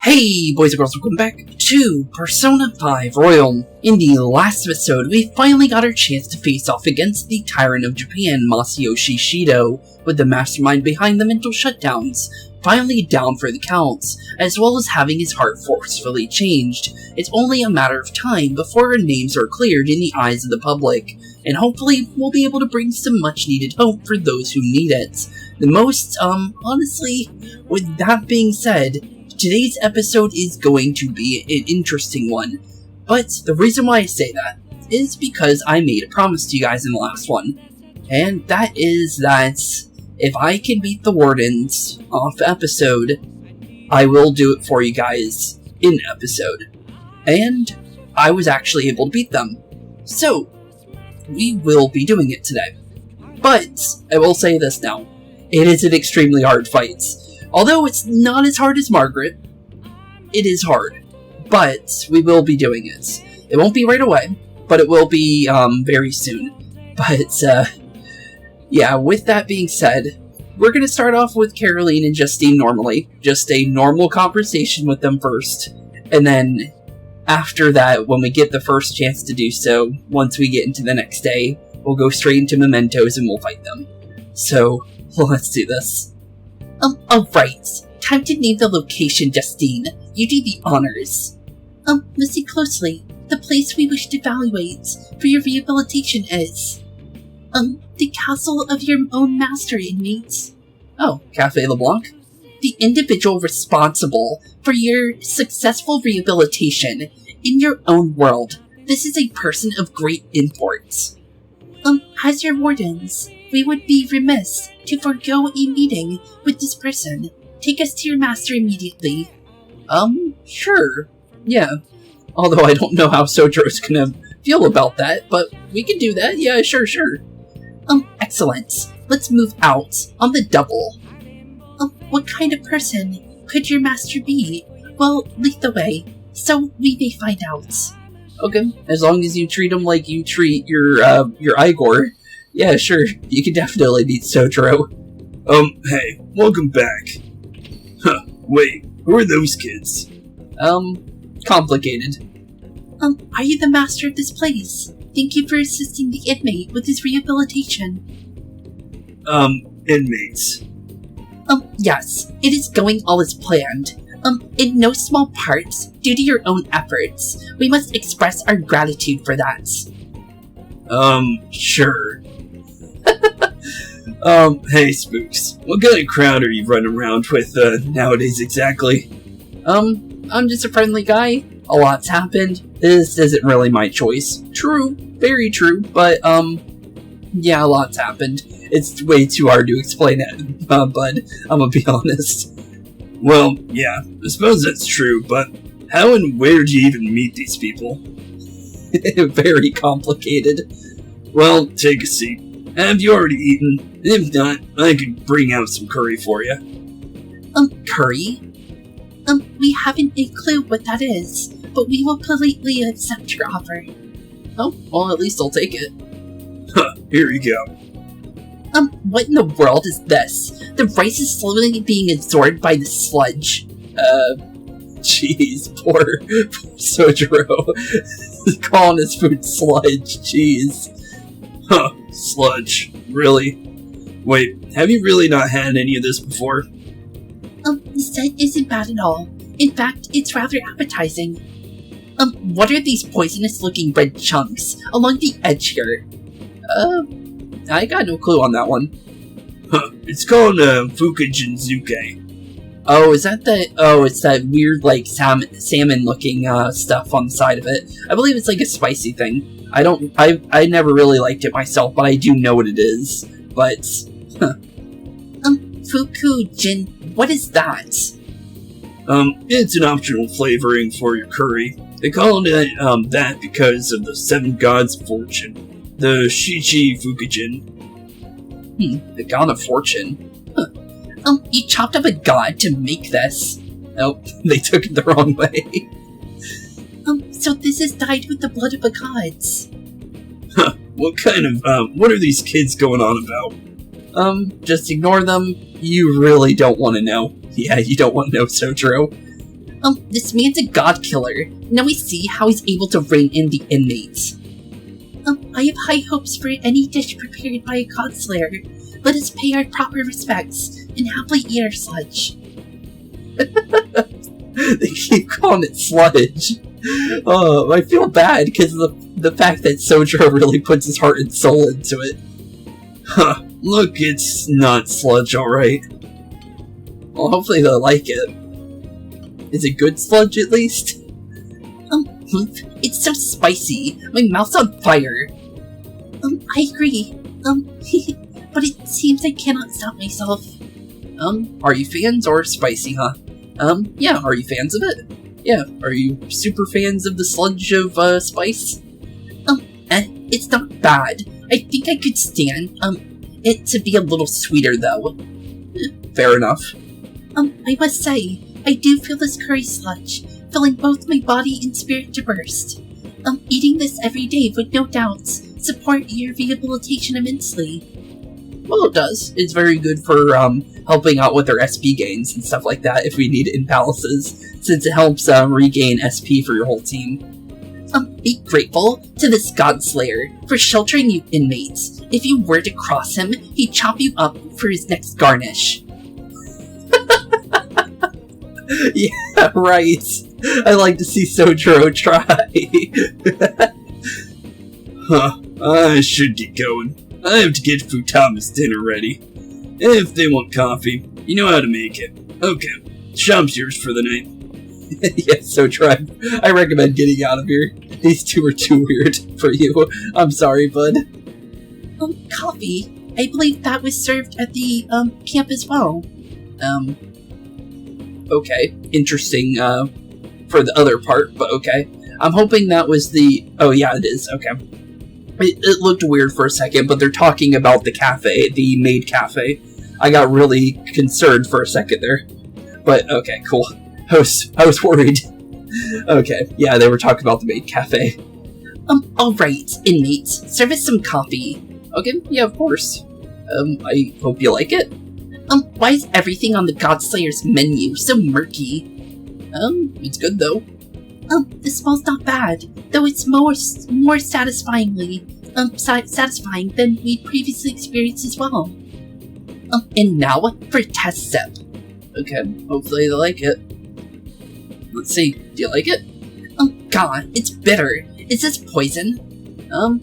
Hey boys and girls, welcome back to Persona 5 Royal. In the last episode, we finally got our chance to face off against the Tyrant of Japan, Masayoshi Shido, with the mastermind behind the mental shutdowns, finally down for the counts, as well as having his heart forcefully changed. It's only a matter of time before our names are cleared in the eyes of the public, and hopefully we'll be able to bring some much needed hope for those who need it. Honestly, with that being said, today's episode is going to be an interesting one, but the reason why I say that is because I made a promise to you guys in the last one, and that is that if I can beat the Wardens off episode, I will do it for you guys in episode, and I was actually able to beat them, so we will be doing it today. But I will say this now, it is an extremely hard fight. Although it's not as hard as Margaret, it is hard, but we will be doing it. It won't be right away, but it will be very soon. But yeah, with that being said, we're going to start off with Caroline and Justine normally. Just a normal conversation with them first, and then after that, when we get the first chance to do so, once we get into the next day, we'll go straight into Mementos and we'll fight them. So, let's do this. Alright. Time to name the location, Justine. You do the honors. Listen closely. The place we wish to evaluate for your rehabilitation is... the castle of your own master, inmates. Oh, Café LeBlanc? The individual responsible for your successful rehabilitation in your own world. This is a person of great import. As your wardens, we would be remiss to forego a meeting with this person. Take us to your master immediately. Sure. Yeah. Although I don't know how Sojo's gonna feel about that, but we can do that. Yeah, sure. Excellent. Let's move out on the double. What kind of person could your master be? Well, lead the way, so we may find out. Okay, as long as you treat him like you treat your Igor. Yeah, sure, you can definitely beat Sotro. Hey, welcome back. Huh, wait, who are those kids? Complicated. Are you the master of this place? Thank you for assisting the inmate with his rehabilitation. Inmates. Yes, it is going all as planned. In no small part, due to your own efforts, we must express our gratitude for that. Sure. Hey, Spooks, what kind of crowd are you running around with, nowadays exactly? I'm just a friendly guy. A lot's happened. This isn't really my choice. True, very true, but, yeah, a lot's happened. It's way too hard to explain it, bud. I'm gonna be honest. Well, yeah, I suppose that's true, but how and where did you even meet these people? Very complicated. Well, take a seat. Have you already eaten? If not, I could bring out some curry for you. Curry? We haven't a clue what that is, but we will politely accept your offer. Oh, well, at least I'll take it. Huh, here you go. What in the world is this? The rice is slowly being absorbed by the sludge. Jeez, poor Sojiro. Calling his food sludge, jeez. Huh, sludge. Really? Wait, have you really not had any of this before? The scent isn't bad at all. In fact, it's rather appetizing. What are these poisonous-looking red chunks along the edge here? I got no clue on that one. Huh, it's called, Fukujinzuke. Oh, is that it's that weird, like, salmon-looking, stuff on the side of it. I believe it's like a spicy thing. I never really liked it myself, but I do know what it is. But, huh. Fukujin, what is that? It's an optional flavoring for your curry. They call it, that because of the 7 gods of fortune. The Shichi Fukujin. The god of fortune. Huh. You chopped up a god to make this. Nope, they took it the wrong way. So this is dyed with the blood of the gods. Huh, what are these kids going on about? Just ignore them. You really don't want to know. Yeah, you don't want to know, Sotro. This man's a god killer. Now we see how he's able to rein in the inmates. I have high hopes for any dish prepared by a god slayer. Let us pay our proper respects and happily eat our sludge. They keep calling it sludge. Oh, I feel bad because of the fact that Sojo really puts his heart and soul into it. Huh, look, it's not sludge, alright. Well, hopefully they'll like it. Is it good sludge at least? It's so spicy. My mouth's on fire. I agree. But it seems I cannot stop myself. Are you fans or spicy, huh? Yeah, are you fans of it? Yeah, are you super fans of the sludge of, spice? It's not bad. I think I could stand, it to be a little sweeter, though. Fair enough. I must say, I do feel this curry sludge, filling both my body and spirit to burst. Eating this every day would no doubt support your rehabilitation immensely. Well, it does. It's very good for, helping out with our SP gains and stuff like that if we need it in palaces, since it helps, regain SP for your whole team. Be grateful to this god slayer for sheltering you inmates. If you were to cross him, he'd chop you up for his next garnish. Yeah, right. I like to see Sojiro try. Huh, I should get going. I have to get Futama's dinner ready. If they want coffee, you know how to make it. Okay, shop's yours for the night. Yes, Sojiro, I recommend getting out of here. These two are too weird for you. I'm sorry, bud. Coffee. I believe that was served at the, camp as well. Okay. Interesting, for the other part, but okay. I'm hoping that was the... Oh, yeah, it is. Okay. It looked weird for a second, but they're talking about the cafe, the maid cafe. I got really concerned for a second there. But, okay, cool. I was worried. Okay, yeah, they were talking about the maid cafe. Alright, inmates, serve us some coffee. Okay, yeah, of course. I hope you like it. Why is everything on the Godslayer's menu so murky? It's good though. The smell's not bad, though it's more satisfying than we'd previously experienced as well. And now for a test sip. Okay, hopefully they like it. Let's see, do you like it? God, it's bitter. Is this poison?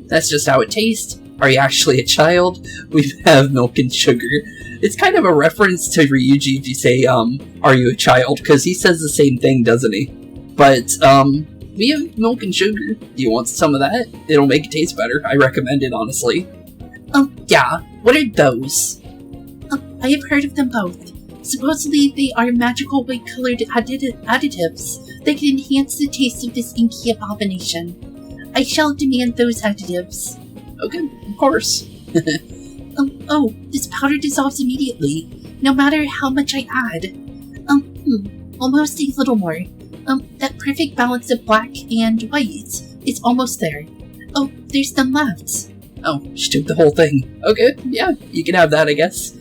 That's just how it tastes. Are you actually a child? We have milk and sugar. It's kind of a reference to Ryuji if you say, are you a child? Because he says the same thing, doesn't he? But, we have milk and sugar. Do you want some of that? It'll make it taste better. I recommend it, honestly. Yeah. What are those? I have heard of them both. Supposedly, they are magical white-colored additives that can enhance the taste of this inky abomination. I shall demand those additives. Okay, of course. This powder dissolves immediately, no matter how much I add. Almost a little more. That perfect balance of black and white is almost there. Oh, there's none left. Oh, she took the whole thing. Okay, yeah, you can have that, I guess.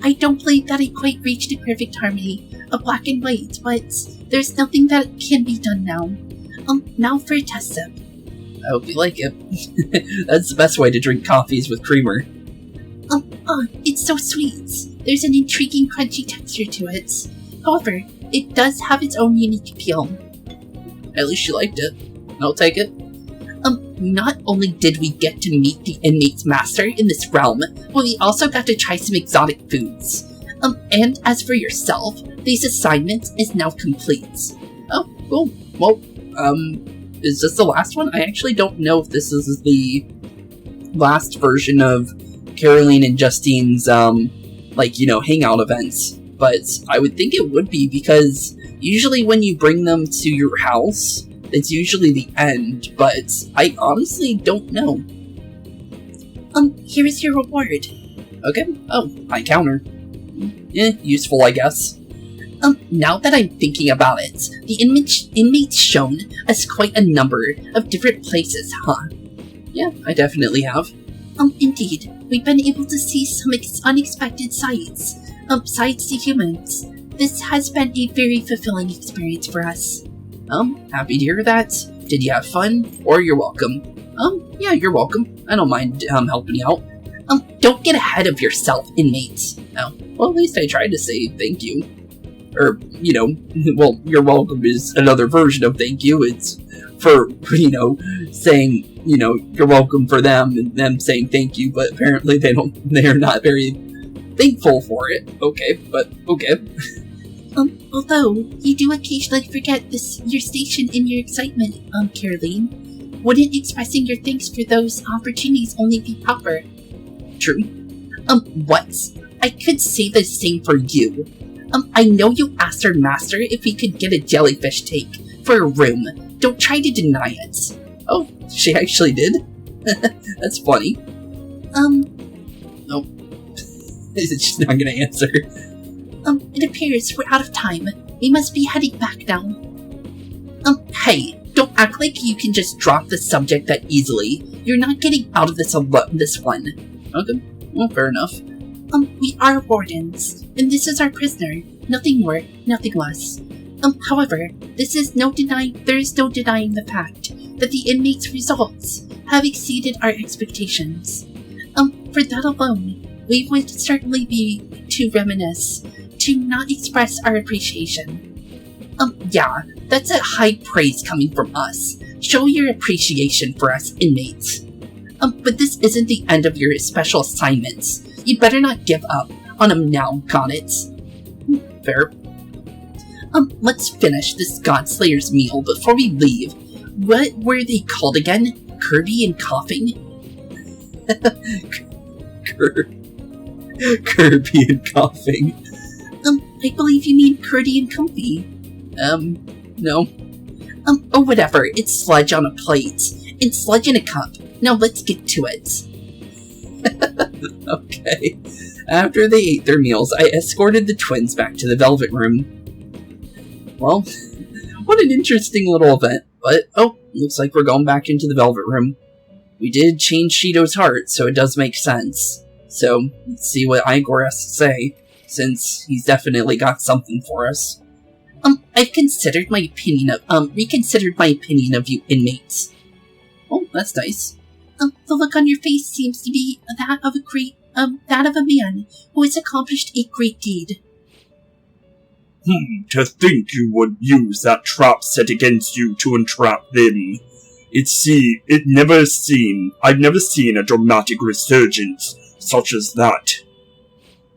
I don't believe that I quite reached a perfect harmony of black and white, but there's nothing that can be done now. Now for a test sip. I hope you like it. That's the best way to drink coffees with creamer. It's so sweet. There's an intriguing crunchy texture to it. However, it does have its own unique appeal. At least you liked it. I'll take it. Not only did we get to meet the inmate's master in this realm, but we also got to try some exotic foods. And as for yourself, this assignment is now complete. Oh, cool. Well, is this the last one? I actually don't know if this is the last version of Caroline and Justine's, hangout events. But I would think it would be, because usually when you bring them to your house, it's usually the end, but I honestly don't know. Here is your reward. Okay. Oh, high counter. Useful, I guess. Now that I'm thinking about it, the inmates shown us quite a number of different places, huh? Yeah, I definitely have. Indeed. We've been able to see some unexpected sights. Sights to humans. This has been a very fulfilling experience for us. Happy to hear that. Did you have fun? Or you're welcome. Yeah, you're welcome. I don't mind, helping you out. Don't get ahead of yourself, inmates. Oh, well, at least I tried to say thank you. Or, well, you're welcome is another version of thank you. It's for, saying, you're welcome for them and them saying thank you, but apparently they're not very thankful for it. Okay, but okay. Although, you do occasionally forget your station in your excitement, Caroline. Wouldn't expressing your thanks for those opportunities only be proper? True. What? I could say the same for you. I know you asked our master if we could get a jellyfish take for a room. Don't try to deny it. Oh, she actually did? That's funny. Oh. She's not gonna answer. It appears we're out of time. We must be heading back now. Hey, don't act like you can just drop the subject that easily. You're not getting out of this one. Okay, well, fair enough. We are wardens, and this is our prisoner. Nothing more, nothing less. However, there is no denying the fact that the inmates' results have exceeded our expectations. For that alone, we would certainly be to reminisce, to not express our appreciation. Yeah, that's a high praise coming from us. Show your appreciation for us inmates. But this isn't the end of your special assignments. You'd better not give up on them now, got it? Fair. Let's finish this Godslayer's meal before we leave. What were they called again? Kirby and coughing? Kirby and coughing. I believe you mean Curdy and comfy. No. Oh, whatever. It's sludge on a plate. And sludge in a cup. Now let's get to it. Okay. After they ate their meals, I escorted the twins back to the Velvet Room. Well, what an interesting little event. But, looks like we're going back into the Velvet Room. We did change Shido's heart, so it does make sense. So, let's see what Igor has to say, since he's definitely got something for us. I've reconsidered my opinion of you inmates. Oh, that's nice. The look on your face seems to be that of a man who has accomplished a great deed. To think you would use that trap set against you to entrap them. I've never seen a dramatic resurgence such as that.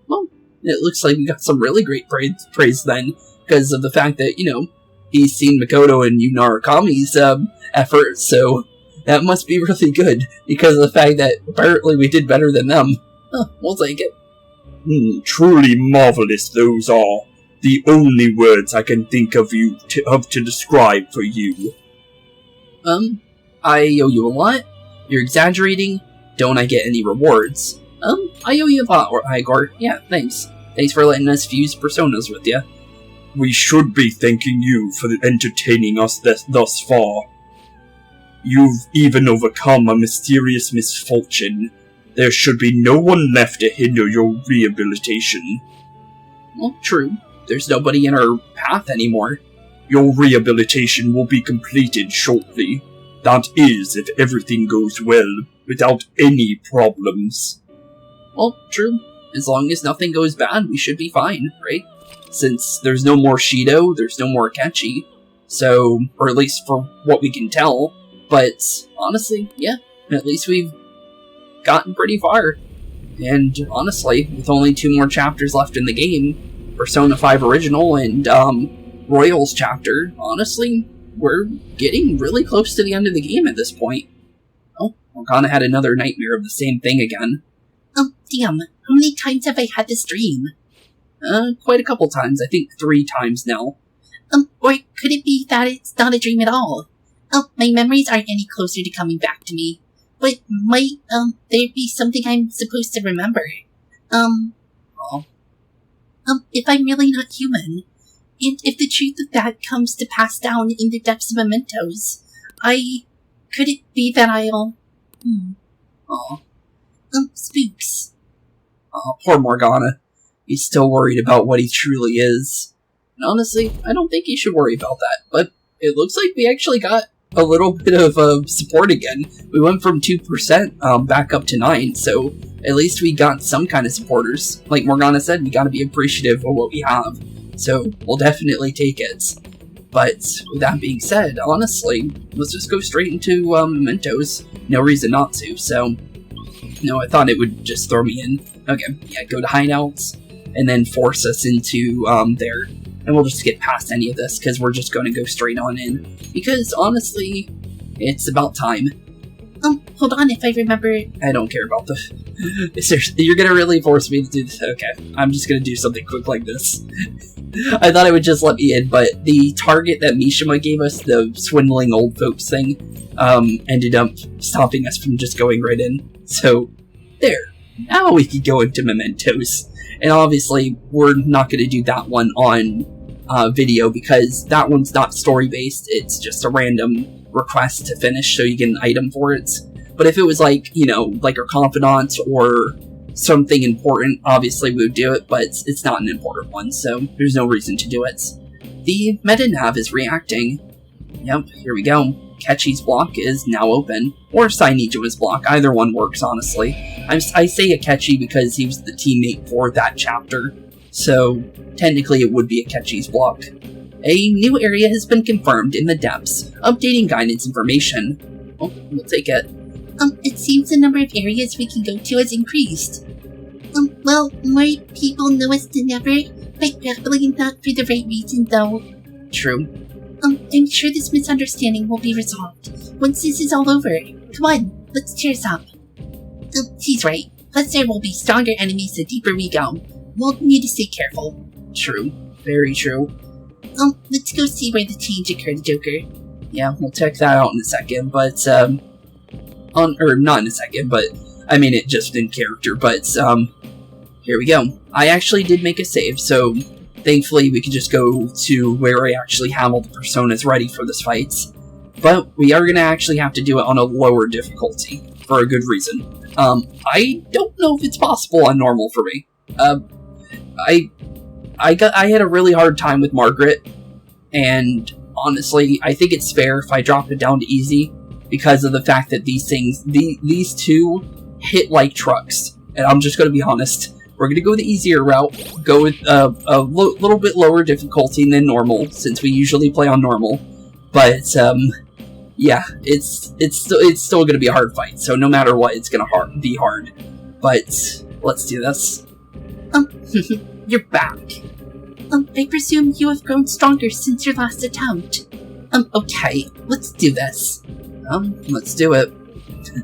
Well, it looks like we got some really great praise then, because of the fact that, he's seen Makoto and Yu Narakami's efforts, so that must be really good, because of the fact that apparently we did better than them. We'll take it. Truly marvelous those are. The only words I can think of to describe for you. I owe you a lot. You're exaggerating. Don't I get any rewards? I owe you a lot, Igor. Yeah, thanks. Thanks for letting us fuse personas with you. We should be thanking you for entertaining us thus far. You've even overcome a mysterious misfortune. There should be no one left to hinder your rehabilitation. Well, true. There's nobody in our path anymore. Your rehabilitation will be completed shortly. That is, if everything goes well, without any problems. Well, true. As long as nothing goes bad, we should be fine, right? Since there's no more Shido, there's no more Akechi. So, or at least for what we can tell. But, honestly, yeah, at least we've gotten pretty far. And, honestly, with only 2 more chapters left in the game, Persona 5 Original and, Royals chapter, honestly, we're getting really close to the end of the game at this point. Oh, Morgana had another nightmare of the same thing again. Damn, how many times have I had this dream? Quite a couple times, I think 3 times now. Or could it be that it's not a dream at all? My memories aren't any closer to coming back to me. But might, there be something I'm supposed to remember? If I'm really not human, and if the truth of that comes to pass down in the depths of mementos, could it be that I'll... Spooks. Poor Morgana. He's still worried about what he truly is. And honestly, I don't think you should worry about that. But it looks like we actually got a little bit of support again. We went from 2% back up to 9%, so at least we got some kind of supporters. Like Morgana said, we gotta be appreciative of what we have. So we'll definitely take it. But with that being said, honestly, let's just go straight into mementos. No reason not to, so... No, I thought it would just throw me in. Okay, yeah, go to hideouts, and then force us into there. And we'll just get past any of this, because we're just going to go straight on in. Because, honestly, it's about time. Hold on, if I remember... I don't care about the... Seriously, you're gonna really force me to do this? Okay, I'm just gonna do something quick like this. I thought it would just let me in, but the target that Mishima gave us, the swindling old folks thing, ended up stopping us from just going right in. So, there. Now we can go into mementos. And obviously, we're not gonna do that one on video, because that one's not story-based, it's just a random request to finish so you get an item for it. But if it was like, you know, like our confidant or something important, obviously we would do it, but it's not an important one, so there's no reason to do it. The meta nav is reacting. Yep, here we go. Ketchi's block is now open, or Sainichima's block, either one works, honestly. I say Akechi because he was the teammate for that chapter, so technically it would be Akechi's block. A new area has been confirmed in the depths, updating guidance information. Oh, we'll take it. It seems the number of areas we can go to has increased. Well, more people know us than ever, but probably not for the right reason, though. True. I'm sure this misunderstanding will be resolved once this is all over. Come on, let's cheer us up. He's right. Plus there will be stronger enemies the deeper we go. We'll need to stay careful. True. Very true. Let's go see where the change occurred, Joker. Yeah, we'll check that out in a second, but, not in a second, but, I mean it just in character, but, here we go. I actually did make a save, so thankfully we can just go to where I actually have all the personas ready for this fight. But we are gonna actually have to do it on a lower difficulty, for a good reason. I don't know if it's possible on normal for me. I had a really hard time with Margaret, and honestly, I think it's fair if I drop it down to easy, because of the fact that these things, these two hit like trucks. And I'm just gonna be honest, we're gonna go the easier route, go with a little bit lower difficulty than normal, since we usually play on normal. But, yeah, it's still gonna be a hard fight, so no matter what, it's gonna be hard. But, let's do this. You're back. I presume you have grown stronger since your last attempt. Okay, let's do this. Let's do it.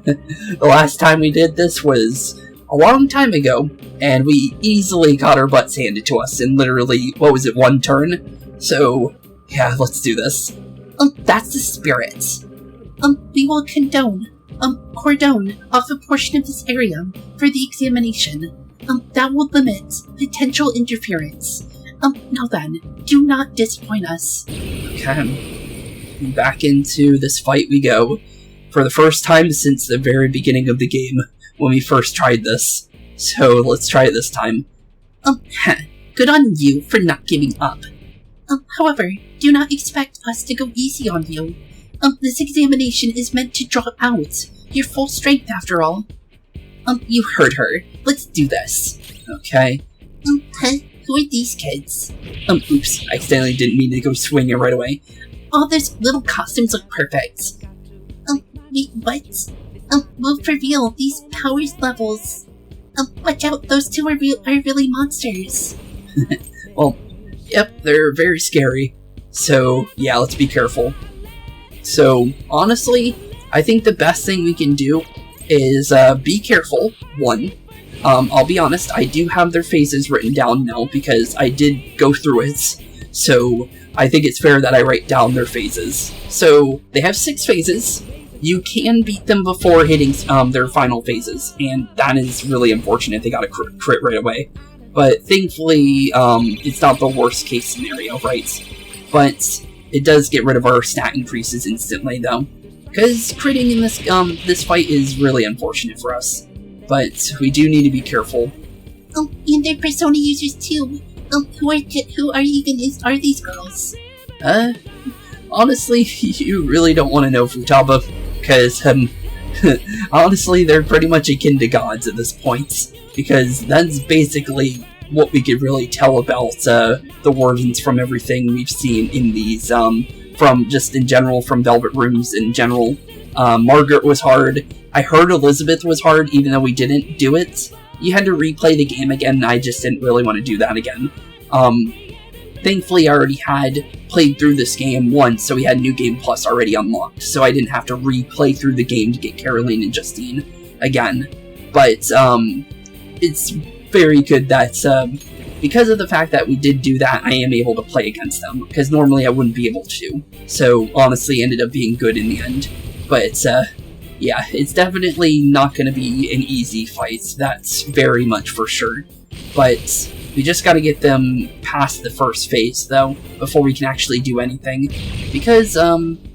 The last time we did this was a long time ago, and we easily got our butts handed to us in literally, what was it, one turn? So, yeah, let's do this. That's the spirit. We will cordon off a portion of this area for the examination. That will limit potential interference. Now then, do not disappoint us. Okay. Back into this fight we go. For the first time since the very beginning of the game, when we first tried this. So, let's try it this time. Good on you for not giving up. However, do not expect us to go easy on you. This examination is meant to draw out your full strength after all. You heard her. Let's do this. Okay. Who are these kids? Oops, I accidentally didn't mean to go swing it right away. All those little costumes look perfect. Wait, what? We'll reveal these powers levels. Watch out, those two are really monsters. Well, yep, they're very scary. So, yeah, let's be careful. So, honestly, I think the best thing we can do is be careful, one. I'll be honest, I do have their faces written down now because I did go through it. So, I think it's fair that I write down their phases. So, they have 6 phases. You can beat them before hitting their final phases, and that is really unfortunate. They got a crit right away. But thankfully, it's not the worst case scenario, right? But it does get rid of our stat increases instantly, though. Because critting in this fight is really unfortunate for us. But we do need to be careful. And they're persona users too. Who are these girls? Honestly, you really don't want to know, Futaba, because, honestly, they're pretty much akin to gods at this point, because that's basically what we could really tell about, the wardens from everything we've seen in these, from just in general, from Velvet Rooms in general. Margaret was hard. I heard Elizabeth was hard, even though we didn't do it. You had to replay the game again, and I just didn't really want to do that again. Thankfully, I already had played through this game once, so we had New Game Plus already unlocked, so I didn't have to replay through the game to get Caroline and Justine again. But, it's very good that, because of the fact that we did do that, I am able to play against them, because normally I wouldn't be able to. So, honestly, it ended up being good in the end. But, yeah, it's definitely not going to be an easy fight, that's very much for sure. But we just gotta get them past the first phase, though, before we can actually do anything. Because,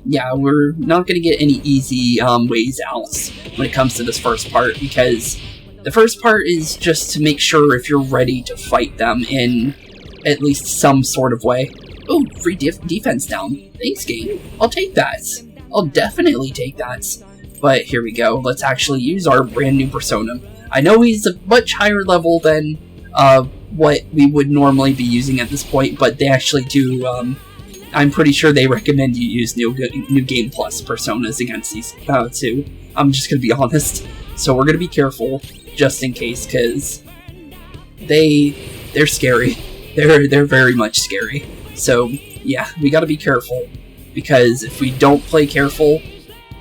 yeah, we're not gonna get any easy, ways out when it comes to this first part, because the first part is just to make sure if you're ready to fight them in at least some sort of way. Oh, free defense down. Thanks, game. I'll take that. I'll definitely take that. But here we go. Let's actually use our brand new persona. I know he's a much higher level than what we would normally be using at this point, but they actually do, I'm pretty sure they recommend you use New Game Plus personas against these two. I'm just gonna be honest. So we're gonna be careful, just in case, because they're scary. They're very much scary. So, yeah, we gotta be careful, because if we don't play careful,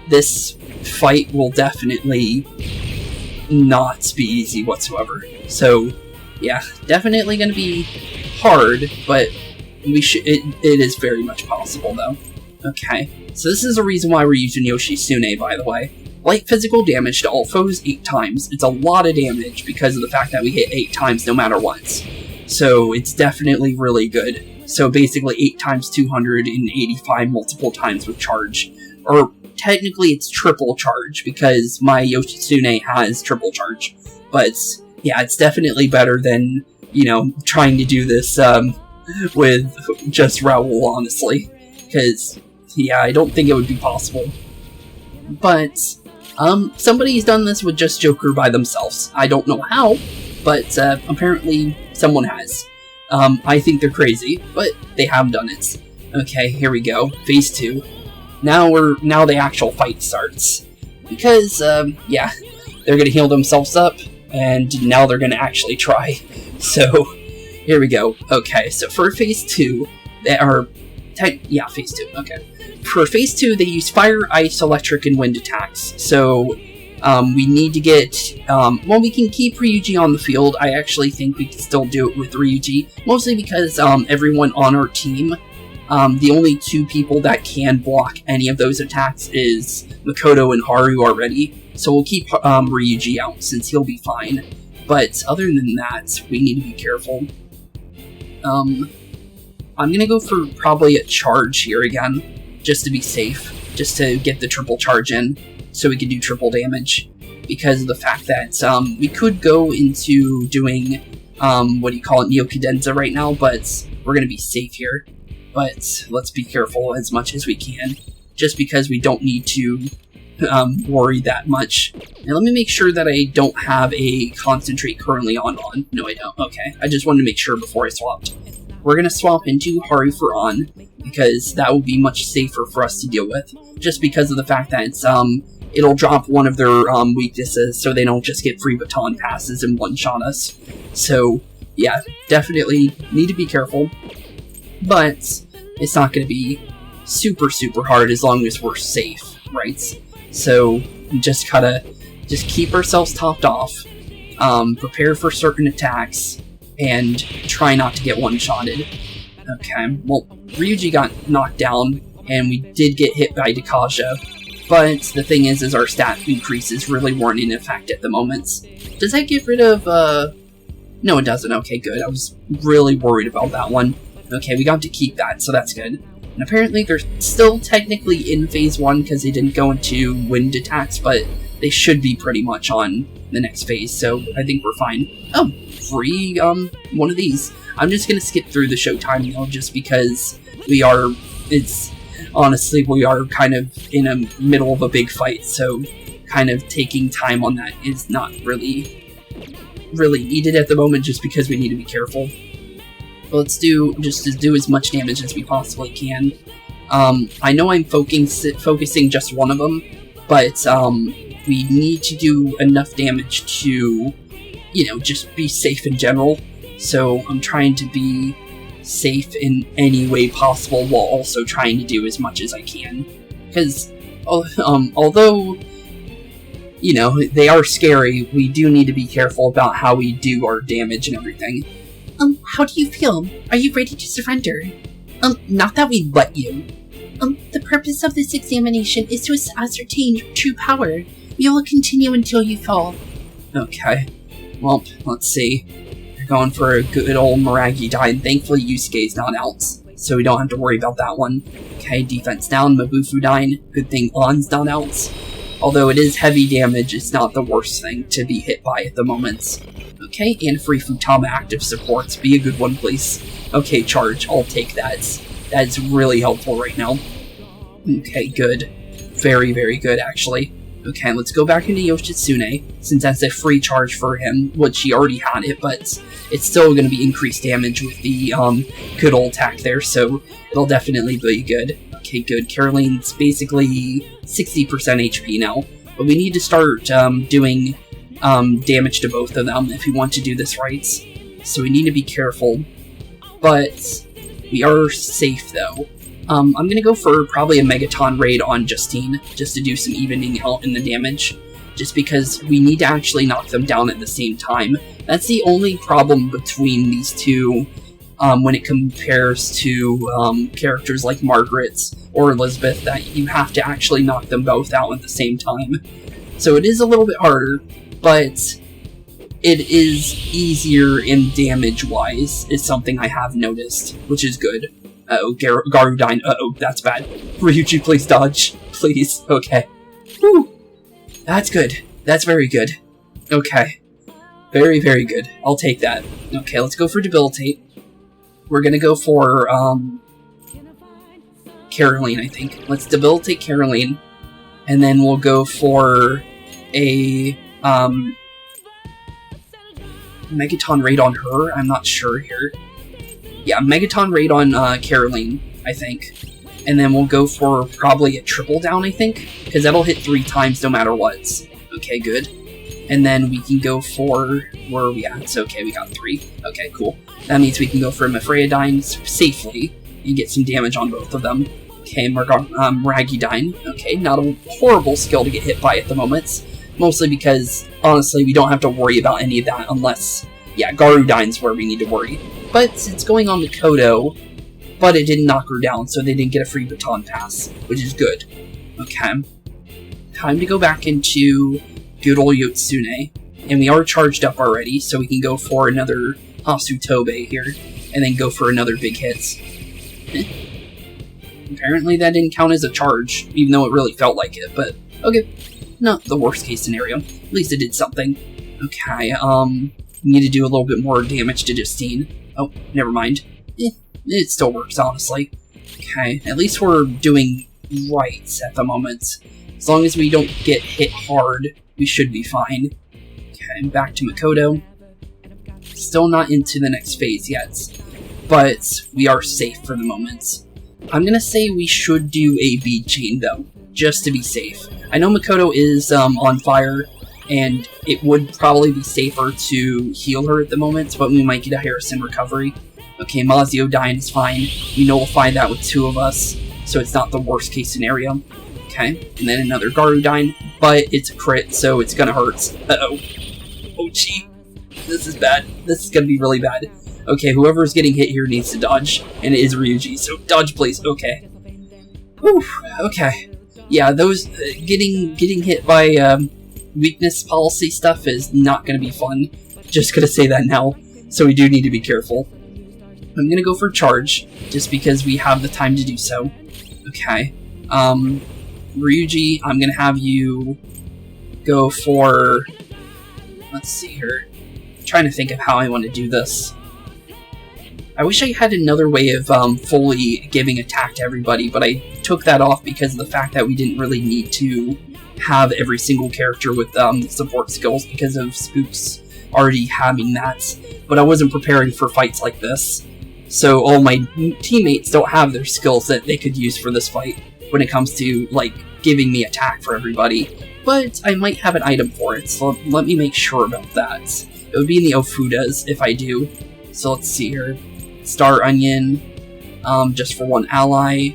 this fight will definitely not be easy whatsoever. So, yeah, definitely going to be hard, but it is very much possible, though. Okay, so this is a reason why we're using Yoshitsune, by the way. Light physical damage to all foes 8 times. It's a lot of damage because of the fact that we hit 8 times no matter what. So it's definitely really good. So basically 8 times 285 multiple times with charge. Or technically it's triple charge, because my Yoshitsune has triple charge. But yeah, it's definitely better than, you know, trying to do this with just Raoul, honestly. Because, yeah, I don't think it would be possible. But, somebody's done this with just Joker by themselves. I don't know how, but apparently someone has. I think they're crazy, but they have done it. Okay, here we go. Phase 2. Now the actual fight starts. Because, yeah, they're gonna heal themselves up, and now they're gonna actually try. So, here we go. Okay, so for Phase 2, Phase 2, okay. For Phase 2, they use fire, ice, electric, and wind attacks. So, we need to get, well, we can keep Ryuji on the field. I actually think we can still do it with Ryuji, mostly because, everyone on our team, the only 2 people that can block any of those attacks is Makoto and Haru already. So we'll keep, Ryuji out, since he'll be fine. But other than that, we need to be careful. I'm gonna go for probably a charge here again, just to be safe, just to get the triple charge in, so we can do triple damage, because of the fact that, we could go into doing, Neocadenza right now, but we're gonna be safe here. But let's be careful as much as we can, just because we don't need to, worry that much. Now let me make sure that I don't have a concentrate currently on. No, I don't. Okay, I just wanted to make sure before I swapped. We're gonna swap into Haru for on, because that will be much safer for us to deal with, just because of the fact that it's, it'll drop one of their, weaknesses, so they don't just get free baton passes and one-shot us. So, yeah, definitely need to be careful, but it's not gonna be super, super hard as long as we're safe, right? So, just gotta keep ourselves topped off, prepare for certain attacks, and try not to get one-shotted. Okay, well, Ryuji got knocked down, and we did get hit by Dakaja, but the thing is our stat increases really weren't in effect at the moment. Does that get rid of, No, it doesn't. Okay, good. I was really worried about that one. Okay, we got to keep that, so that's good. And apparently they're still technically in Phase 1 because they didn't go into wind attacks, but they should be pretty much on the next phase, so I think we're fine. Oh, free, one of these. I'm just gonna skip through the showtime now, just because we are kind of in the middle of a big fight, so kind of taking time on that is not really needed at the moment, just because we need to be careful. But let's do as much damage as we possibly can. I know I'm focusing just one of them, but we need to do enough damage to, just be safe in general. So I'm trying to be safe in any way possible while also trying to do as much as I can. Because, although, they are scary, we do need to be careful about how we do our damage and everything. How do you feel? Are you ready to surrender? Not that we let you. The purpose of this examination is to ascertain true power. We will continue until you fall. Okay. Well, let's see. We're going for a good old Miragi die, and thankfully Yusuke's not out, so we don't have to worry about that one. Okay, defense down, Mabufu dying. Good thing On's not out. Although it is heavy damage, it's not the worst thing to be hit by at the moment. Okay, and free Futama active supports. Be a good one, please. Okay, charge. I'll take that. That's really helpful right now. Okay, good. Very, very good, actually. Okay, let's go back into Yoshitsune, since that's a free charge for him, which he already had it, but it's still going to be increased damage with the good old attack there, so it'll definitely be good. Okay, good. Caroline's basically 60% HP now, but we need to start doing damage to both of them if we want to do this right. So we need to be careful, but we are safe though. I'm going to go for probably a Megaton raid on Justine, just to do some evening out in the damage, just because we need to actually knock them down at the same time. That's the only problem between these two when it compares to characters like Margaret or Elizabeth, that you have to actually knock them both out at the same time. So it is a little bit harder, but it is easier in damage-wise, is something I have noticed, which is good. Uh-oh, Garudine. Uh-oh, that's bad. Ryuji, please dodge. Please. Okay. Whew. That's good. That's very good. Okay. Very, very good. I'll take that. Okay, let's go for Debilitate. We're gonna go for, Caroline, I think. Let's Debilitate Caroline. And then we'll go for a, Megaton raid on her. I'm not sure here. Yeah, Megaton raid on Caroline, I think. And then we'll go for probably a triple down, I think. Because that'll hit 3 times no matter what. Okay, good. And then we can go for... Where are we at? It's okay, we got 3. Okay, cool. That means we can go for Mifreidine safely and get some damage on both of them. Okay, Miragidine. Okay, not a horrible skill to get hit by at the moment. Mostly because, honestly, we don't have to worry about any of that unless... Yeah, Garudine's where we need to worry. But it's going on Mikoto, but it didn't knock her down, so they didn't get a free baton pass, which is good. Okay. Time to go back into good old Yotsune. And we are charged up already, so we can go for another Hasutobe here, and then go for another big hit. Apparently that didn't count as a charge, even though it really felt like it, but okay. Not the worst case scenario. At least it did something. Okay, need to do a little bit more damage to Justine. Oh, never mind. It still works, honestly. Okay, at least we're doing right at the moment. As long as we don't get hit hard, we should be fine. Okay, back to Mikoto. Still not into the next phase yet, but we are safe for the moment. I'm gonna say we should do a bead chain, though, just to be safe. I know Mikoto is on fire, and it would probably be safer to heal her at the moment, but we might get a Harrison recovery. Okay, Mazio dying is fine. We nullify that with 2 of us, so it's not the worst case scenario. Okay, and then another Garudine, but it's a crit, so it's gonna hurt. Uh-oh. Oh, gee. This is bad. This is gonna be really bad. Okay, whoever's getting hit here needs to dodge, and it is Ryuji, so dodge, please. Okay. Whew, okay. Yeah, those, getting hit by, weakness policy stuff is not gonna be fun. Just gonna say that now, so we do need to be careful. I'm gonna go for charge, just because we have the time to do so. Okay. Ryuji, I'm gonna have you go for... Let's see here. I'm trying to think of how I want to do this. I wish I had another way of fully giving attack to everybody, but I took that off because of the fact that we didn't really need to have every single character with support skills because of Spooks already having that. But I wasn't preparing for fights like this, so all my teammates don't have their skills that they could use for this fight when it comes to, like, giving me attack for everybody. But I might have an item for it, so let me make sure about that. It would be in the Ofudas if I do. So let's see here. Star Onion, just for one ally.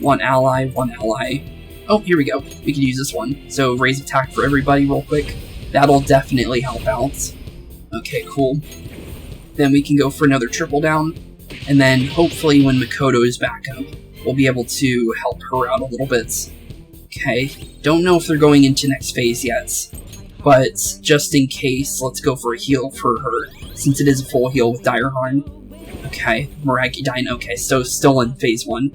One ally, one ally. Oh, here we go. We can use this one. So raise attack for everybody real quick. That'll definitely help out. Okay, cool. Then we can go for another triple down. And then hopefully when Makoto is back up, we'll be able to help her out a little bit. Okay, don't know if they're going into next phase yet. But just in case, let's go for a heal for her, since it is a full heal with Dire Harm. Okay, Meraki Dine, okay, so still in phase 1.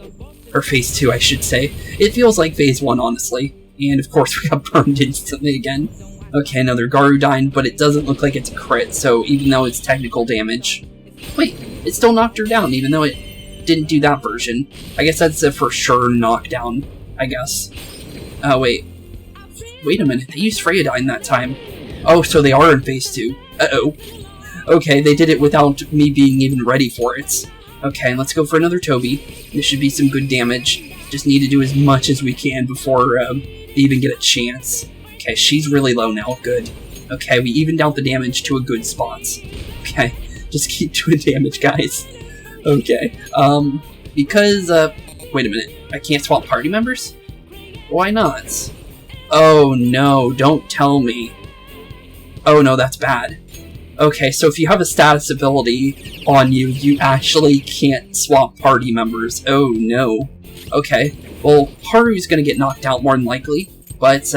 Or phase 2, I should say. It feels like phase 1, honestly. And of course we got burned instantly again. Okay, another Garudine, but it doesn't look like it's a crit, so even though it's technical damage... Wait, it still knocked her down, even though it didn't do that version. I guess that's a for sure knockdown, I guess. Oh, wait. Wait a minute, they used Freyadyne that time. Oh, so they are in phase 2. Uh-oh. Okay, they did it without me being even ready for it. Okay, let's go for another Toby. This should be some good damage. Just need to do as much as we can before they even get a chance. Okay, she's really low now. Good. Okay, we evened out the damage to a good spot. Okay, just keep doing damage, guys. Okay, because, wait a minute. I can't swap party members? Why not? Oh no, don't tell me. Oh no, that's bad. Okay, so if you have a status ability on you, you actually can't swap party members. Oh no. Okay, well, Haru's gonna get knocked out more than likely, but,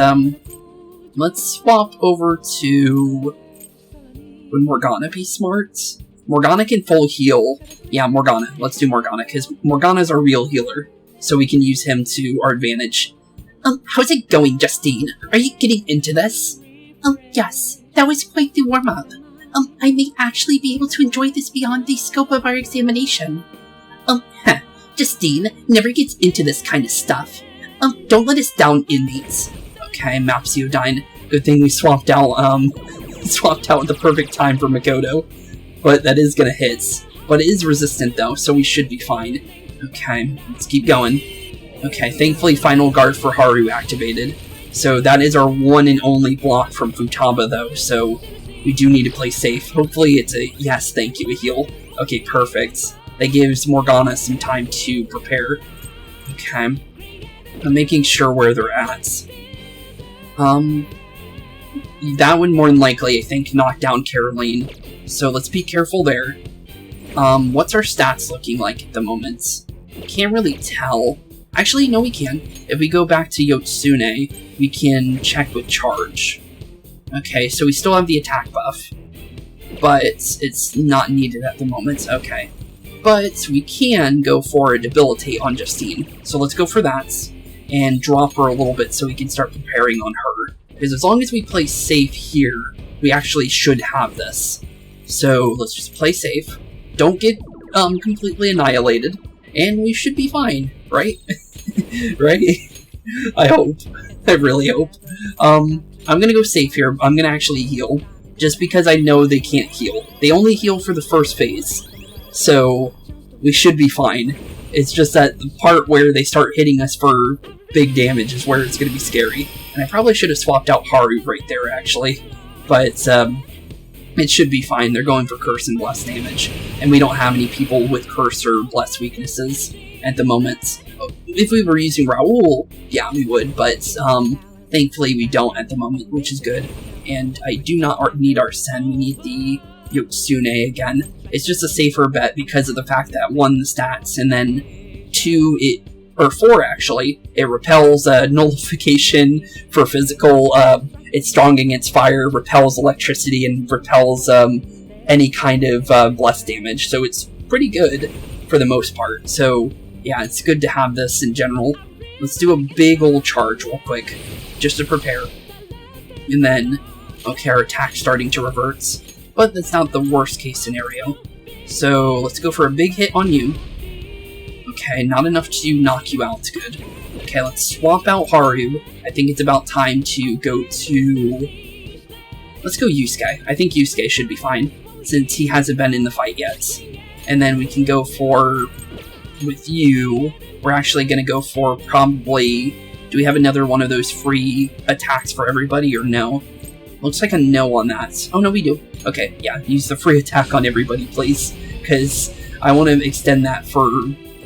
let's swap over to... Would Morgana be smart? Morgana can full heal. Yeah, Morgana. Let's do Morgana, because Morgana's our real healer, so we can use him to our advantage. How's it going, Justine? Are you getting into this? Yes. That was quite the warm-up. I may actually be able to enjoy this beyond the scope of our examination. Justine never gets into this kind of stuff. Don't let us down, inmates. Okay, Mapsiodyne. Good thing we swapped out at the perfect time for Makoto. But that is gonna hit. But it is resistant though, so we should be fine. Okay, let's keep going. Okay, thankfully Final Guard for Haru activated. So that is our one and only block from Futaba though, so we do need to play safe. Hopefully it's a yes, thank you, a heal. Okay, perfect. That gives Morgana some time to prepare. Okay. I'm making sure where they're at. That one more than likely, I think, knocked down Caroline. So let's be careful there. What's our stats looking like at the moment? Can't really tell. Actually, no, we can. If we go back to Yotsune, we can check with charge. Okay, so we still have the attack buff, but it's not needed at the moment. Okay. But we can go for a debilitate on Justine. So let's go for that, and drop her a little bit so we can start preparing on her. Because as long as we play safe here, we actually should have this. So let's just play safe. Don't get completely annihilated, and we should be fine, right? Right? I hope. I really hope. I'm gonna go safe here. I'm gonna actually heal, just because I know they can't heal. They only heal for the first phase, so we should be fine. It's just that the part where they start hitting us for big damage is where it's gonna be scary. And I probably should have swapped out Haru right there, actually. But, it should be fine. They're going for Curse and Bless damage, and we don't have any people with Curse or Bless weaknesses at the moment. If we were using Raoul, yeah, we would, but, thankfully we don't at the moment, which is good. And I do not need Arsene, we need the Yotsune again. It's just a safer bet because of the fact that 1, the stats, and then 2, or 4 actually, it repels nullification for physical, it's strong against fire, repels electricity, and repels any kind of bless damage, so it's pretty good for the most part. So yeah, it's good to have this in general. Let's do a big old charge real quick, just to prepare. and then, okay, our attack's starting to revert. But that's not the worst case scenario. So let's go for a big hit on you. Okay, not enough to knock you out. Good. Okay, let's swap out Haru. I think it's about time to go to... Let's go Yusuke. I think Yusuke should be fine, since he hasn't been in the fight yet. And then we can go for... With you, we're actually going to go for probably... Do we have another one of those free attacks for everybody, or no? Looks like a no on that. Oh, no, we do. Okay, yeah, use the free attack on everybody, please. Because I want to extend that for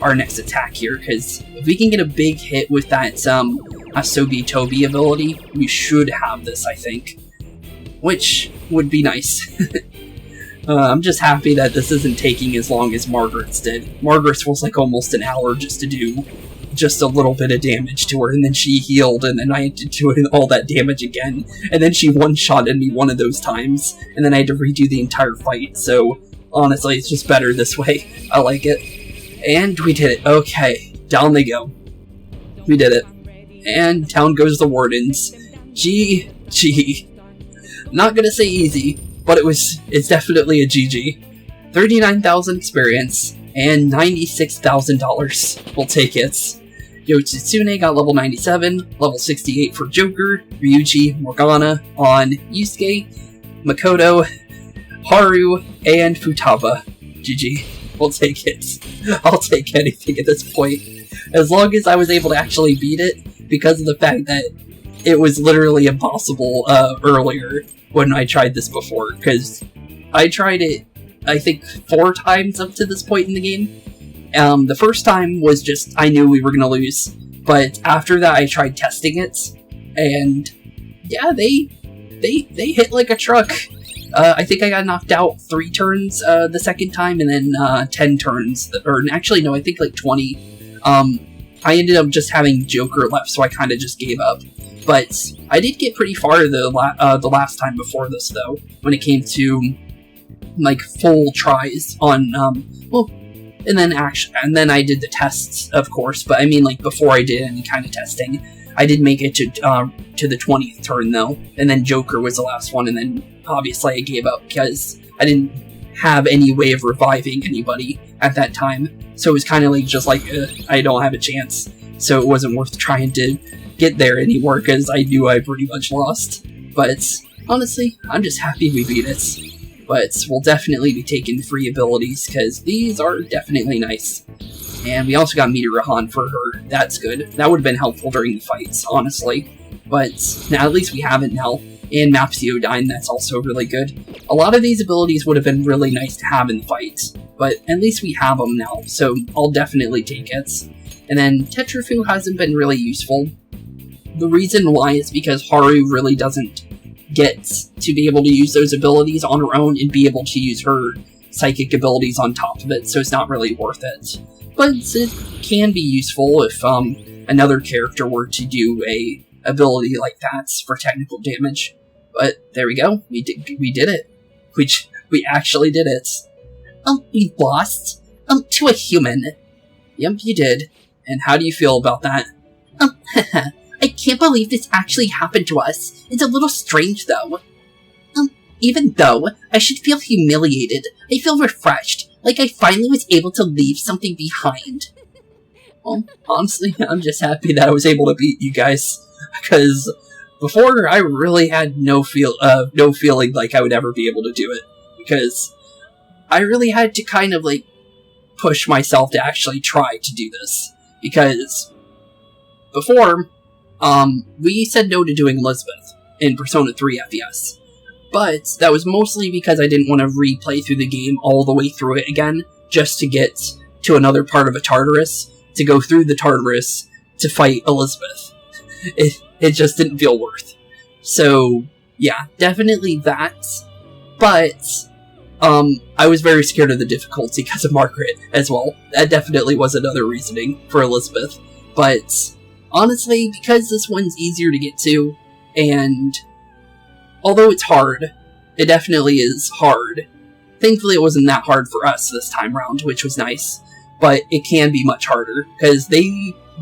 our next attack here. Because if we can get a big hit with that Asobi Tobi ability, we should have this, I think. Which would be nice. I'm just happy that this isn't taking as long as Margaret's did. Margaret's was like almost an hour just to do just a little bit of damage to her, and then she healed, and then I had to do all that damage again, and then she one-shotted me one of those times, and then I had to redo the entire fight, so honestly, it's just better this way. I like it. And we did it. Okay, down they go. We did it. And down goes the Wardens. GG. Not gonna say easy, but it's definitely a GG. 39,000 experience, and $96,000. We'll take it. Yoshitsune got level 97, level 68 for Joker, Ryuji, Morgana on Yusuke, Makoto, Haru, and Futaba. GG. We'll take it. I'll take anything at this point. As long as I was able to actually beat it, because of the fact that it was literally impossible earlier when I tried this before, because I tried it, I think, 4 times up to this point in the game. The first time was just, I knew we were going to lose, but after that I tried testing it, and yeah, they hit like a truck. I think I got knocked out 3 turns the second time, and then 10 turns, or actually no, I think like 20. I ended up just having Joker left, so I kind of just gave up. But I did get pretty far the last time before this, though, when it came to like full tries on and then I did the tests, of course. But I mean, like, before I did any kind of testing, I did make it to the 20th turn though, and then Joker was the last one, and then obviously I gave up because I didn't have any way of reviving anybody at that time. So it was kind of like just like I don't have a chance, so it wasn't worth trying to get there anymore because I knew I pretty much lost. But honestly, I'm just happy we beat it. But we'll definitely be taking free abilities, because these are definitely nice. And we also got Meteor Rahan for her. That's good. That would have been helpful during the fights, honestly. But now at least we have it now. And Mapsiodyne, that's also really good. A lot of these abilities would have been really nice to have in the fight, but at least we have them now, so I'll definitely take it. And then Tetrafu hasn't been really useful. The reason why is because Haru really doesn't get to be able to use those abilities on her own and be able to use her psychic abilities on top of it, so it's not really worth it. But it can be useful if another character were to do a ability like that for technical damage. But there we go, we did it. We actually did it. We lost? To a human. Yep, you did. And how do you feel about that? I can't believe this actually happened to us. It's a little strange, though. Even though I should feel humiliated, I feel refreshed, like I finally was able to leave something behind. Well, honestly, I'm just happy that I was able to beat you guys, because before I really had no feeling like I would ever be able to do it, because I really had to kind of like push myself to actually try to do this, because before, we said no to doing Elizabeth in Persona 3 FES, but that was mostly because I didn't want to replay through the game all the way through it again, just to get to another part of a Tartarus, to go through the Tartarus to fight Elizabeth. It just didn't feel worth. So, yeah, definitely that, but I was very scared of the difficulty because of Margaret as well. That definitely was another reasoning for Elizabeth, but honestly, because this one's easier to get to, and although it's hard, it definitely is hard. Thankfully, it wasn't that hard for us this time around, which was nice, but it can be much harder, because they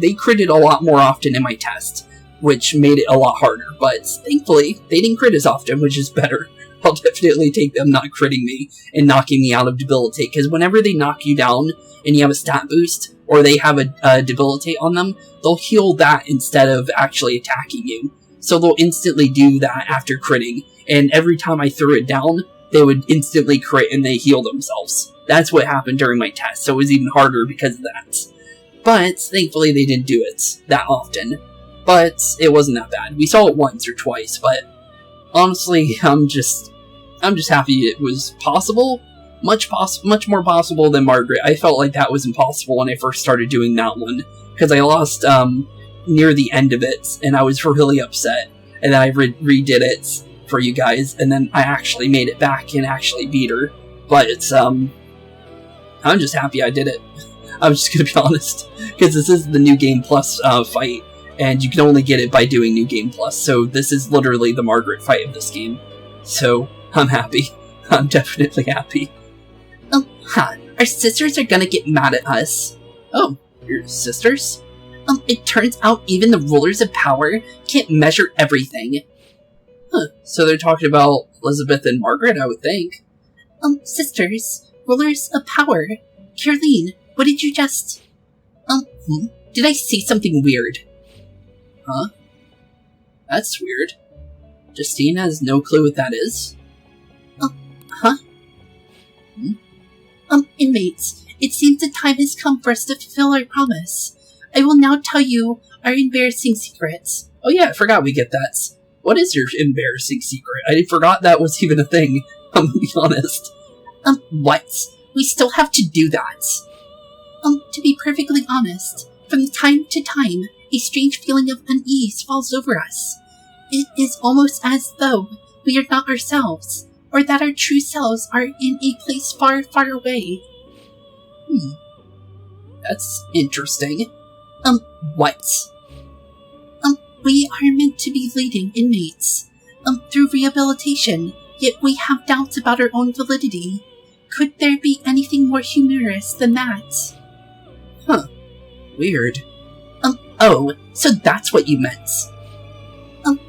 critted a lot more often in my test, which made it a lot harder, but thankfully, they didn't crit as often, which is better. I'll definitely take them not critting me and knocking me out of debilitate, because whenever they knock you down and you have a stat boost, or they have a debilitate on them, they'll heal that instead of actually attacking you. So they'll instantly do that after critting, and every time I threw it down, they would instantly crit and they heal themselves. That's what happened during my test, so it was even harder because of that. But thankfully they didn't do it that often. But it wasn't that bad. We saw it once or twice, but honestly, I'm just happy it was possible. Much more possible than Margaret. I felt like that was impossible when I first started doing that one, because I lost near the end of it, and I was really upset. And then I redid it for you guys, and then I actually made it back and actually beat her. But I'm just happy I did it. I'm just gonna be honest, because this is the New Game Plus fight, and you can only get it by doing New Game Plus, so this is literally the Margaret fight of this game. So, I'm happy. I'm definitely happy. Our sisters are gonna get mad at us. Oh, your sisters? It turns out even the rulers of power can't measure everything. Huh, so they're talking about Elizabeth and Margaret, I would think. Sisters, rulers of power. Caroline, what did you just... Did I say something weird? Huh? That's weird. Justine has no clue what that is. Huh? Inmates, it seems the time has come for us to fulfill our promise. I will now tell you our embarrassing secrets. Oh yeah, I forgot we get that. What is your embarrassing secret? I forgot that was even a thing, I'm gonna be honest. What? We still have to do that. To be perfectly honest, from time to time, a strange feeling of unease falls over us. It is almost as though we are not ourselves, or that our true selves are in a place far, far away. That's interesting. What? We are meant to be leading inmates, through rehabilitation, yet we have doubts about our own validity. Could there be anything more humorous than that? Huh. Weird. Oh, so that's what you meant.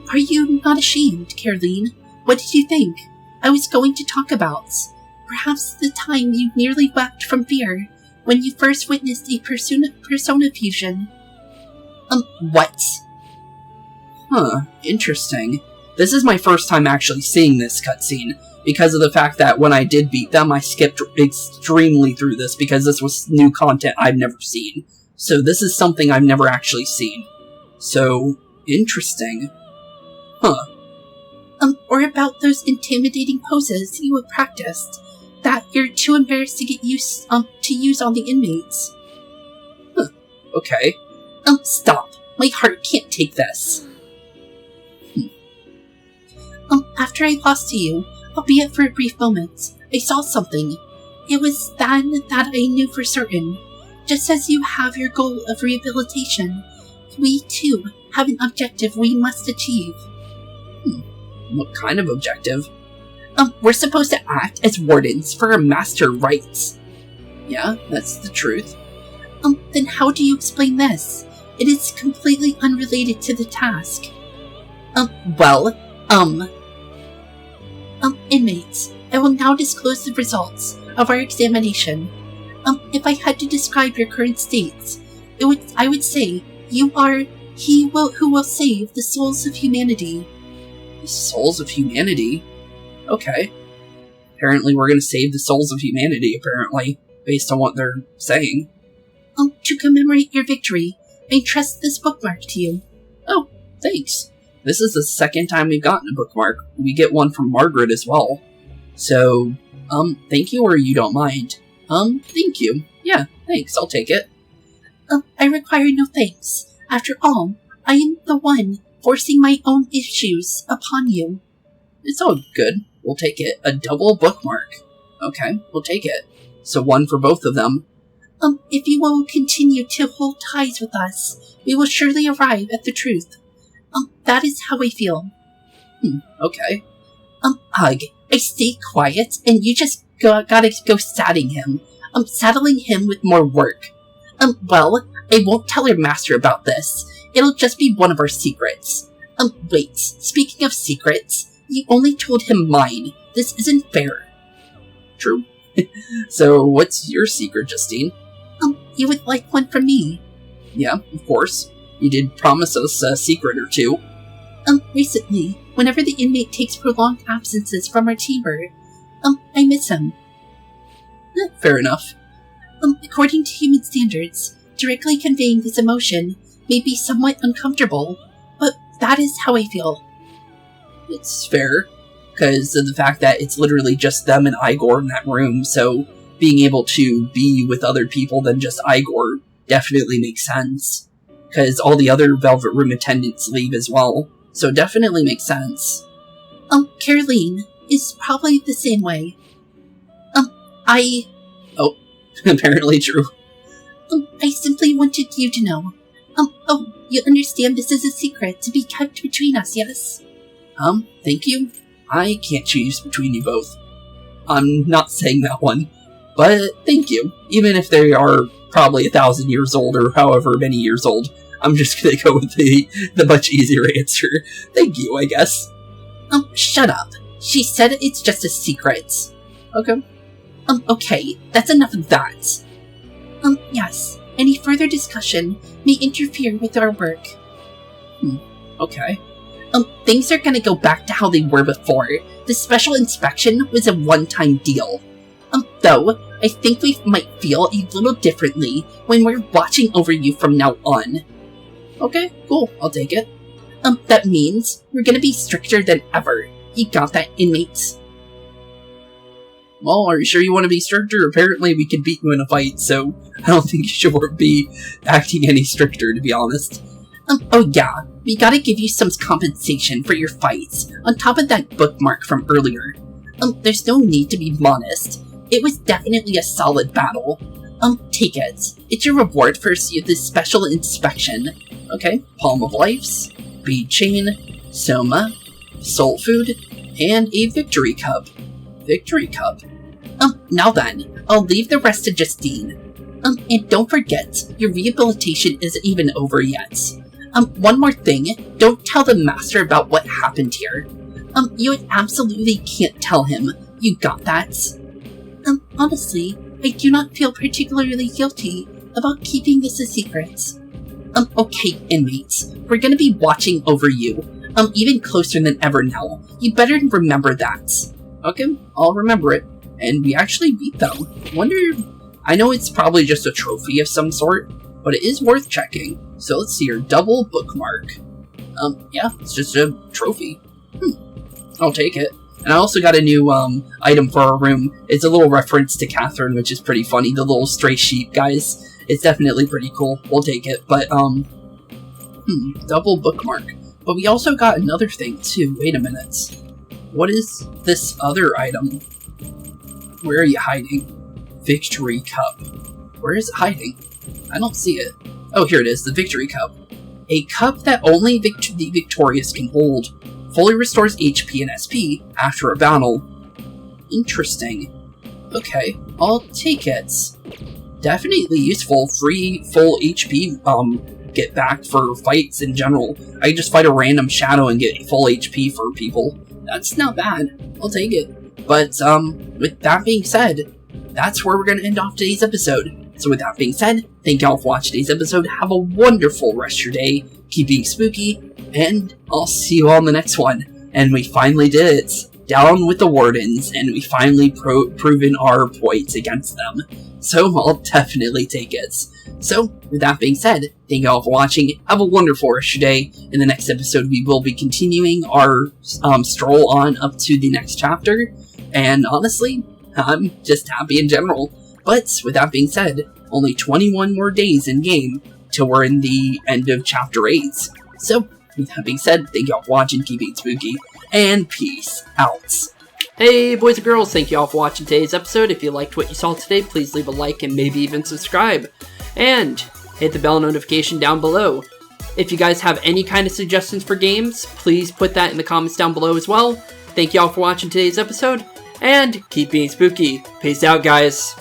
Are you not ashamed, Caroline? What did you think I was going to talk about? Perhaps the time you nearly wept from fear when you first witnessed a persona fusion. What? Huh, interesting. This is my first time actually seeing this cutscene, because of the fact that when I did beat them, I skipped extremely through this because this was new content I've never seen. So this is something I've never actually seen. So, interesting. Huh. Or about those intimidating poses you have practiced that you're too embarrassed to get used to use on the inmates. Huh. Okay. Stop. My heart can't take this. After I lost to you, albeit for a brief moment, I saw something. It was then that I knew for certain. Just as you have your goal of rehabilitation, we too have an objective we must achieve. What kind of objective? We're supposed to act as wardens for our master rights. Yeah, that's the truth. Then how do you explain this? It is completely unrelated to the task. Inmates, I will now disclose the results of our examination. If I had to describe your current states, I would say you are who will save the souls of humanity. The souls of humanity? Okay. Apparently we're gonna save the souls of humanity, apparently, based on what they're saying. To commemorate your victory, I entrust this bookmark to you. Oh, thanks. This is the second time we've gotten a bookmark. We get one from Margaret as well. So, thank you or you don't mind. Thank you. Yeah, thanks, I'll take it. I require no thanks. After all, I am the one forcing my own issues upon you. It's all good. We'll take it. A double bookmark. Okay, we'll take it. So one for both of them. If you will continue to hold ties with us, we will surely arrive at the truth. That is how I feel. Okay. Ugh, I stayed quiet, and you just gotta go saddling him. Saddling him with more work. Well, I won't tell your master about this. it'll just be one of our secrets. Wait, speaking of secrets, you only told him mine. This isn't fair. True. So, what's your secret, Justine? You would like one from me. Yeah, of course. You did promise us a secret or two. Recently, whenever the inmate takes prolonged absences from our chamber, I miss him. Fair enough. According to human standards, directly conveying this emotion may be somewhat uncomfortable, but that is how I feel. It's fair, because of the fact that it's literally just them and Igor in that room, so being able to be with other people than just Igor definitely makes sense. Because all the other Velvet Room attendants leave as well, so it definitely makes sense. Caroline is probably the same way. Oh, apparently true. I simply wanted you to know. You understand this is a secret to be kept between us, yes? Thank you. I can't choose between you both. I'm not saying that one, but thank you. Even if they are probably 1,000 years old or however many years old, I'm just gonna go with the much easier answer. Thank you, I guess. Shut up. She said it's just a secret. Okay. Okay, that's enough of that. Yes. Any further discussion may interfere with our work. Okay. Things are gonna go back to how they were before. The special inspection was a one-time deal. Though, I think we might feel a little differently when we're watching over you from now on. Okay, cool. I'll take it. That means we're gonna be stricter than ever. You got that, inmates? Well, are you sure you want to be stricter? Apparently we can beat you in a fight, so I don't think you should be acting any stricter, to be honest. Oh yeah, we gotta give you some compensation for your fights, on top of that bookmark from earlier. There's no need to be modest. It was definitely a solid battle. Take it. It's your reward for this special inspection. Okay, Palm of Lives, Bead Chain, Soma, Soul Food, and a Victory Cup. Victory Cup? Now then, I'll leave the rest to Justine. And don't forget, your rehabilitation isn't even over yet. One more thing, don't tell the master about what happened here. You absolutely can't tell him. You got that? Honestly, I do not feel particularly guilty about keeping this a secret. Okay, inmates, we're gonna be watching over you. Even closer than ever now. You better remember that. Okay, I'll remember it. And we actually beat them. I know it's probably just a trophy of some sort, but it is worth checking. So let's see here, double bookmark. Yeah, it's just a trophy. I'll take it. And I also got a new item for our room. It's a little reference to Catherine, which is pretty funny. The little stray sheep, guys. It's definitely pretty cool. We'll take it. But, double bookmark. But we also got another thing, too. Wait a minute. What is this other item? Where are you hiding? Victory Cup. Where is it hiding? I don't see it. Oh, here it is, the Victory Cup. A cup that only the victorious can hold. Fully restores HP and SP after a battle. Interesting. Okay, I'll take it. Definitely useful. Free full HP get back for fights in general. I can just fight a random shadow and get full HP for people. That's not bad. I'll take it. But, with that being said, that's where we're going to end off today's episode. So with that being said, thank y'all for watching today's episode. Have a wonderful rest of your day. Keep being spooky. And I'll see you all in the next one. And we finally did it. Down with the wardens. And we finally proven our points against them. So I'll definitely take it. So, with that being said, thank you all for watching. Have a wonderful rest of your day. In the next episode, we will be continuing our stroll on up to the next chapter. And honestly, I'm just happy in general. But, with that being said, only 21 more days in game till we're in the end of Chapter 8. So, with that being said, thank you all for watching, keep being spooky, and peace out. Hey boys and girls, thank you all for watching today's episode. If you liked what you saw today, please leave a like and maybe even subscribe. And hit the bell notification down below. If you guys have any kind of suggestions for games, please put that in the comments down below as well. Thank you all for watching today's episode, and keep being spooky. Peace out, guys.